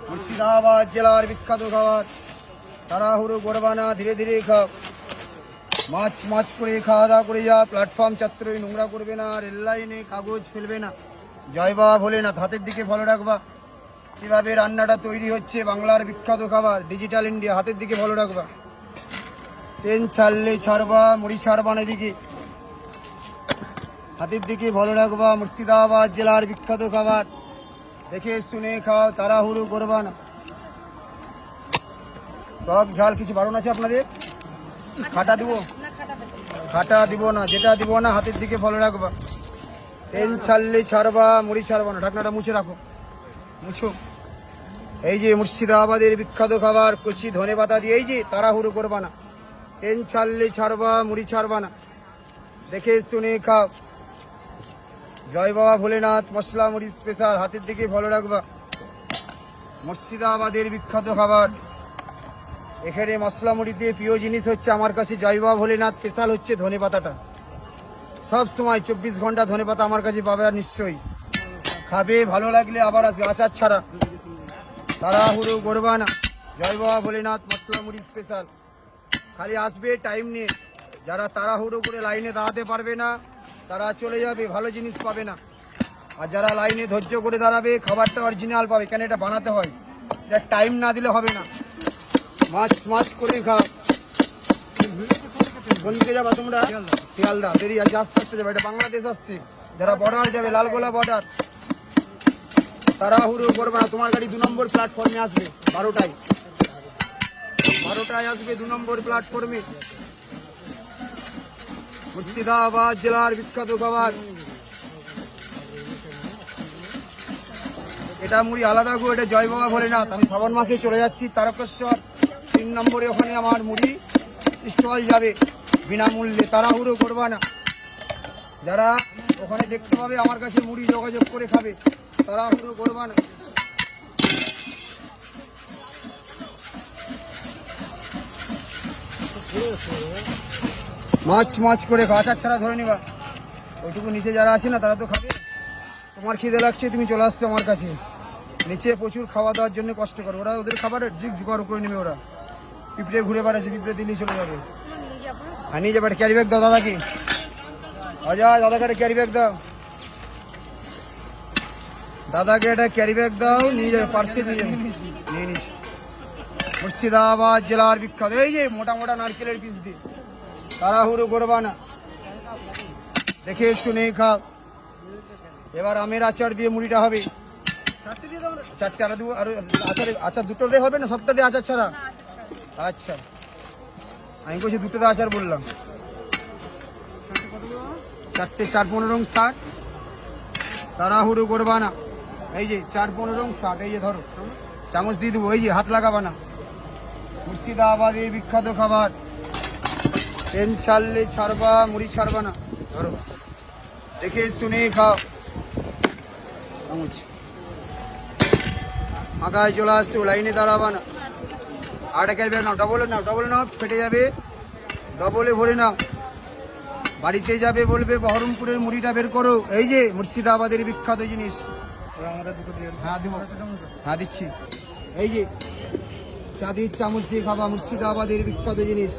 মুর্শিদাবাদ জেলার বিখ্যাত খাবার। তাড়াহুড়ো করবা না, ধীরে ধীরে খাও। মাছ করে খাওয়া দাওয়া করে যা। প্ল্যাটফর্ম চত্বরে নোংরা করবে না, রেল লাইনে কাগজ ফেলবে না। জয় বাবা ভোলেনাথ। হাতের দিকে ফলো রাখবা। কীভাবে রান্নাটা তৈরি হচ্ছে, বাংলার বিখ্যাত খাবার ডিজিটাল ইন্ডিয়া। হাতের দিকে ফলো রাখবা। ট্রেন ছাড়লে ছাড়বা, মুড়ি ছাড়বা না এদিকে। হাতের দিকে ভালো রাখবা। মুর্শিদাবাদ জেলার বিখ্যাত খাবার, দেখে শুনে খাও, তাড়াহুড়ো করবা না। টক ঝাল কিছু বারণ আছে আপনাদের? খাটা দিব? খাটা দিব না, যেটা দিব না হাতের দিকে ফলো রাখবা। ট্রেন ছাড়লে ছাড়বা, মুড়ি ছাড়বা না। ঢাকনাটা মুছে রাখো, মুছো। এই যে মুর্শিদাবাদের বিখ্যাত খাবার কচি ধনে পাতা দিয়ে, এই যে তাড়াহুড়ো করবা না। ট্রেন ছাড়লে ছাড়বা, মুড়ি ছাড়বা না, দেখে শুনে খাও। জয় বাবা ভোলেনাথ। মশলা মুড়ি স্পেশাল, হাতের দিকে ভালো রাখবা। মুর্শিদাবাদের বিখ্যাত খাবার, এখানে মশলা মুড়িতে প্রিয় জিনিস হচ্ছে আমার কাছে জয় বাবা ভোলেনাথ স্পেশাল হচ্ছে ধনে পাতাটা। সব সময় 24 ঘন্টা ধনে পাতা আমার কাছে পাবে, আর নিশ্চয়ই খাবে, ভালো লাগলে আবার আসবে। আচার ছাড়া, তাড়াহুড়ো করবা না। জয় বাবা ভোলেনাথ মশলা মুড়ি স্পেশাল। খালি আসবে টাইম নিয়ে। যারা তাড়াহুড়ো করে লাইনে দাঁড়াতে পারবে না তারা চলে যাবে, ভালো জিনিস পাবে না। আর যারা লাইনে ধৈর্য করে দাঁড়াবে খাবারটা অরিজিনাল পাবে, কেন এটা বানাতে হয়, এটা টাইম না দিলে হবে না। মাছ করে খাও। কোন দিকে যাবা তোমরা? শিয়ালদা। দেরি আছে, আস্তে আস্তে যাবে, এটা বাংলাদেশ আসছে। যারা বর্ডার যাবে, লালগোলা বর্ডার, তাড়াহুড়ো করবে না। তোমার গাড়ি 2 নম্বর প্ল্যাটফর্মে আসবে 12টায় আসবে 2 নম্বর প্ল্যাটফর্মে। মুর্শিদাবাদ জেলার বিখ্যাত খাবার, এটা মুড়ি আলাদা গো, এটা জয় বাবা ভোলেনাথ। আমি শ্রাবণ মাসে চলে যাচ্ছি তারকেশ্বর, 3 নম্বরে ওখানে আমার মুড়ি স্টল যাবে বিনামূল্যে। তাড়াহুড়ো করবা না। যারা ওখানে দেখতে পাবে আমার কাছে মুড়ি যোগাযোগ করে খাবে, তাড়াহুড়ো করবা না। মাছ করে খাও, আচার ছাড়া ধরে নিবা। ওইটুকু নিচে যারা আছে না তারা তো খাবে। তোমার খিদে লাগছে, তুমি চলে আসছো আমার কাছে। নিচে প্রচুর খাওয়া দাওয়ার জন্য কষ্ট করো, ওরা ওদের খাবার জোগাড় করে নেবে। ওরা পিঁপড়ে ঘুরে বেড়াচ্ছে, পিঁপড়ে দিল্লি চলে যাবে। হ্যাঁ নিয়ে যাবে। একটা ক্যারি ব্যাগ দাও দাদাকে। অজয় দাদাকে একটা ক্যারি ব্যাগ দাও, দাদাকে একটা ক্যারি ব্যাগ দাও, নিয়ে যাবে, পার্সেল নিয়ে যাবে। নিয়ে নিচ্ছি। মুর্শিদাবাদ জেলার বিখ্যাত, এই যে মোটা মোটা নারকেলের পিস দিয়ে। তাড়াহুড়ো করবা না, দেখে শুনে খাও। এবার আমের আচার দিয়ে মুড়িটা হবে। 4টে আরো দেবো। আর আচার 2টো দিয়ে হবে না? সবটা দিয়ে আচার ছাড়া? আচ্ছা, আমি বলছি 2টো দিয়ে আচার বললাম। 4টে 4 15 60। তাড়াহুড়ো করবা না। এই যে 4 15 60, এই যে ধরো চামচ দিয়ে দেবো, এই যে হাত লাগাবা না। মুর্শিদাবাদের বিখ্যাত খাবার, ট্রেন ছাড়লে ছাড়বা, মুড়ি ছাড়বা না। ধরো, দেখে শুনে খাও। চামচ আঁকায় চলে আসছে, লাইনে দাঁড়াবা না। আরেকটা ক্যারি ব্যাগ নাও, ডবলে নাও, ফেটে যাবে। ডবলে ভরে নাও। বাড়িতে যাবে বলবে বহরমপুরের মুড়িটা বের করো। এই যে মুর্শিদাবাদের বিখ্যাত জিনিস। হ্যাঁ দিব, হ্যাঁ দিচ্ছি। এই যে চাঁদির চামচ দিয়ে খাবা, মুর্শিদাবাদের বিখ্যাত জিনিস।